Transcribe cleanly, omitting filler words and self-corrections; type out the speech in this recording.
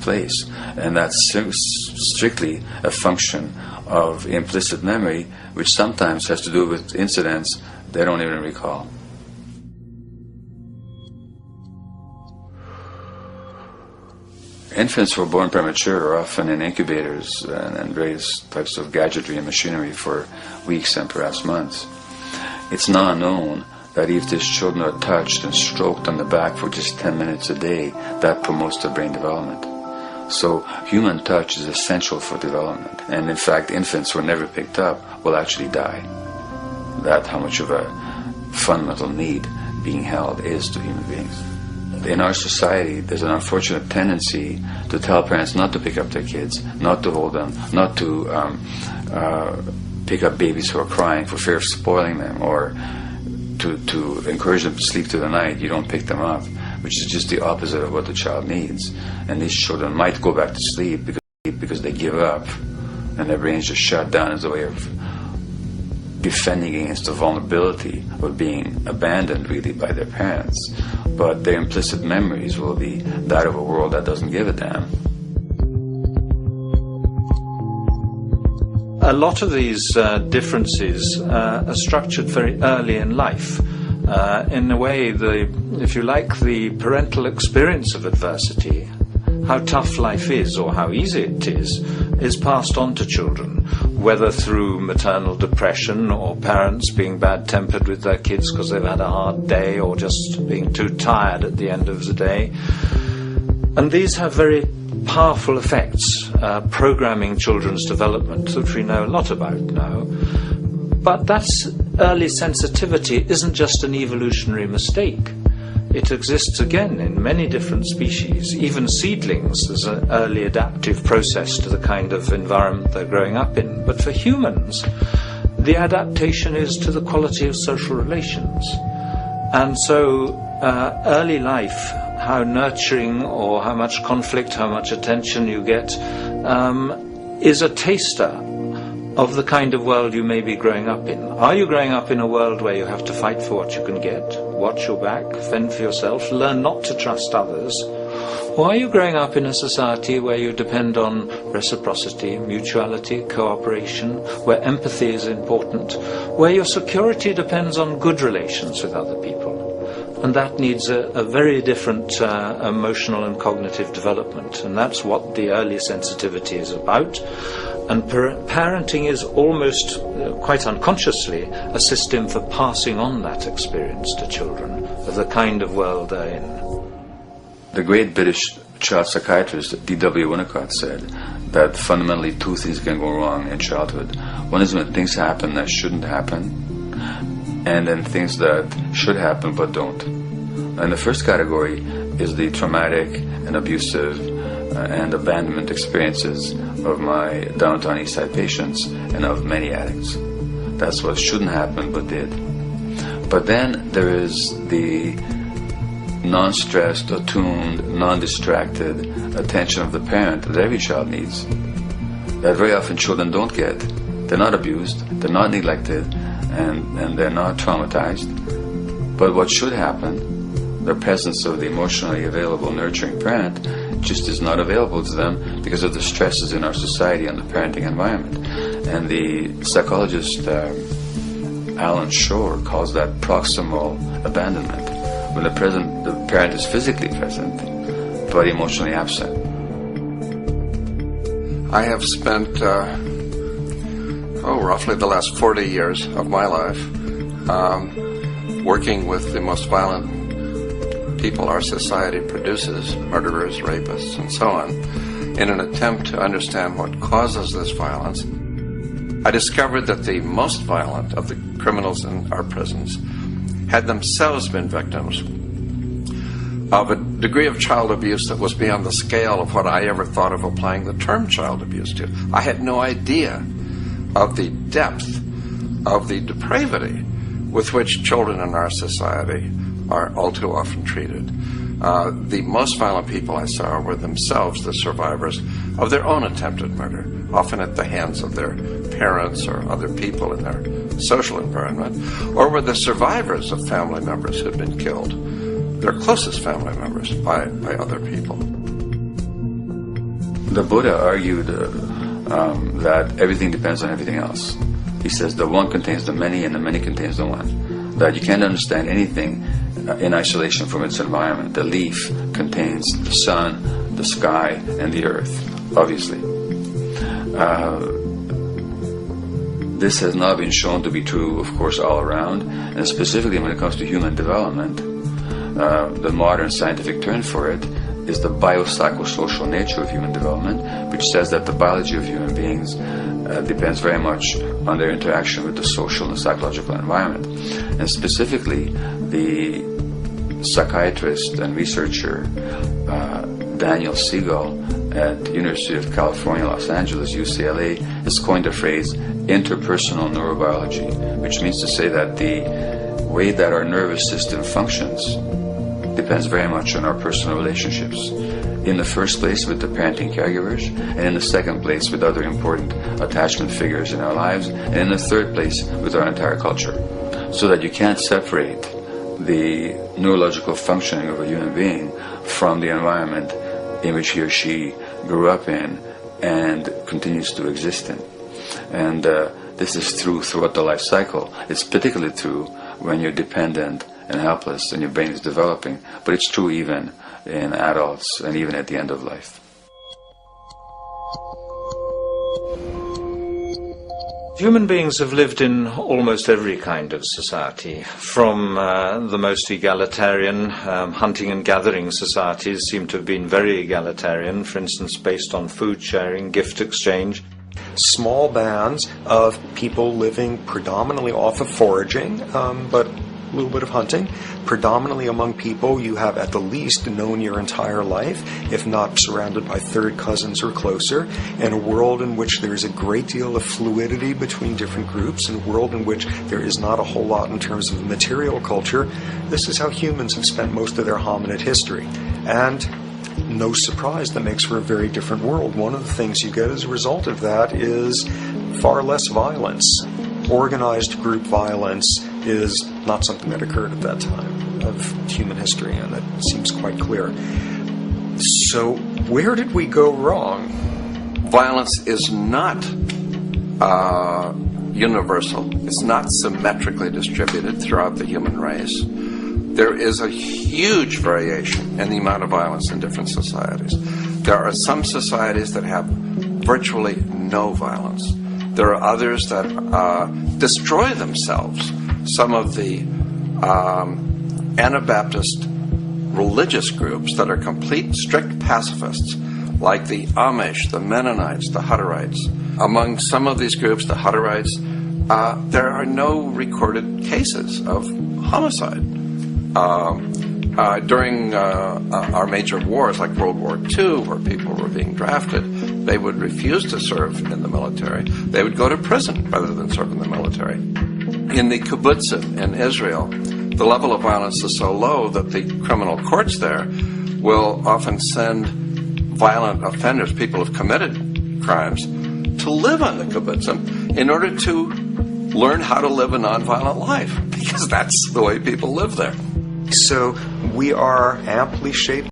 place, and that's strictly a function of implicit memory, which sometimes has to do with incidents they don't even recall. Infants who are born premature are often in incubators and various types of gadgetry and machinery for weeks and perhaps months. It's now known that if these children are touched and stroked on the back for just 10 minutes a day, that promotes their brain development. So human touch is essential for development, and in fact infants who are never picked up will actually die. That's how much of a fundamental need being held is to human beings. In our society, there's an unfortunate tendency to tell parents not to pick up their kids, not to hold them, not to pick up babies who are crying for fear of spoiling them, or to encourage them to sleep through the night. You don't pick them up, which is just the opposite of what the child needs. And these children might go back to sleep because they give up and their brains just shut down as a way of defending against the vulnerability of being abandoned really by their parents. But their implicit memories will be that of a world that doesn't give a damn. A lot of these differences are structured very early in life. In a way, if you like, the parental experience of adversity, how tough life is or how easy it is passed on to children, whether through maternal depression or parents being bad-tempered with their kids because they've had a hard day or just being too tired at the end of the day. And these have very powerful effects, programming children's development, which we know a lot about now. But that early sensitivity isn't just an evolutionary mistake. It exists again in many different species. Even seedlings, there's an early adaptive process to the kind of environment they're growing up in. But for humans, the adaptation is to the quality of social relations. And so early life, how nurturing or how much conflict, how much attention you get, is a taster of the kind of world you may be growing up in. Are you growing up in a world where you have to fight for what you can get, watch your back, fend for yourself, learn not to trust others? Or are you growing up in a society where you depend on reciprocity, mutuality, cooperation, where empathy is important, where your security depends on good relations with other people? And that needs a very different emotional and cognitive development. And that's what the early sensitivity is about. And parenting is almost, quite unconsciously, a system for passing on that experience to children of the kind of world they're in. The great British child psychiatrist D.W. Winnicott said that fundamentally two things can go wrong in childhood. One is when things happen that shouldn't happen, and then things that should happen but don't. And the first category is the traumatic and abusive and abandonment experiences of my downtown East Side patients and of many addicts. That's what shouldn't happen but did. But then there is the non-stressed, attuned, non-distracted attention of the parent that every child needs, that very often children don't get. They're not abused, they're not neglected, and they're not traumatized. But what should happen, the presence of the emotionally available, nurturing parent, just is not available to them because of the stresses in our society and the parenting environment. And the psychologist Alan Shore calls that proximal abandonment, when the parent is physically present but emotionally absent. I have spent roughly the last 40 years of my life working with the most violent people our society produces, murderers, rapists, and so on, in an attempt to understand what causes this violence. I discovered that the most violent of the criminals in our prisons had themselves been victims of a degree of child abuse that was beyond the scale of what I ever thought of applying the term child abuse to. I had no idea of the depth of the depravity with which children in our society are all too often treated. The most violent people I saw were themselves the survivors of their own attempted murder, often at the hands of their parents or other people in their social environment, or were the survivors of family members who had been killed, their closest family members, by other people. The Buddha argued that everything depends on everything else. He says the one contains the many and the many contains the one. That you can't understand anything in isolation from its environment. The leaf contains the sun, the sky, and the earth, obviously. This has not been shown to be true, of course, all around, and specifically when it comes to human development, the modern scientific term for it is the biopsychosocial nature of human development, which says that the biology of human beings depends very much on their interaction with the social and psychological environment. And specifically, the psychiatrist and researcher Daniel Siegel at the University of California, Los Angeles, UCLA, has coined the phrase interpersonal neurobiology, which means to say that the way that our nervous system functions depends very much on our personal relationships. In the first place with the parenting caregivers, and in the second place with other important attachment figures in our lives, and in the third place with our entire culture. So that you can't separate the neurological functioning of a human being from the environment in which he or she grew up in and continues to exist in. And this is true throughout the life cycle. It's particularly true when you're dependent and helpless and your brain is developing, but it's true even in adults and even at the end of life. Human beings have lived in almost every kind of society, from the most egalitarian, hunting and gathering societies seem to have been very egalitarian, for instance, based on food sharing, gift exchange. Small bands of people living predominantly off of foraging, but a little bit of hunting. Predominantly among people you have at the least known your entire life, if not surrounded by third cousins or closer, in a world in which there is a great deal of fluidity between different groups, in a world in which there is not a whole lot in terms of material culture. This is how humans have spent most of their hominid history. And no surprise, that makes for a very different world. One of the things you get as a result of that is far less violence. Organized group violence is not something that occurred at that time of human history, and that seems quite clear. So where did we go wrong? Violence is not universal. It's not symmetrically distributed throughout the human race. There is a huge variation in the amount of violence in different societies. There are some societies that have virtually no violence. There are others that destroy themselves. Some of the Anabaptist religious groups that are complete, strict pacifists, like the Amish, the Mennonites, the Hutterites. Among some of these groups, the Hutterites, there are no recorded cases of homicide. During our major wars, like World War II, where people were being drafted, they would refuse to serve in the military. They would go to prison rather than serve in the military. In the kibbutzim in Israel, the level of violence is so low that the criminal courts there will often send violent offenders, people who have committed crimes, to live on the kibbutzim in order to learn how to live a nonviolent life, because that's the way people live there. So we are amply shaped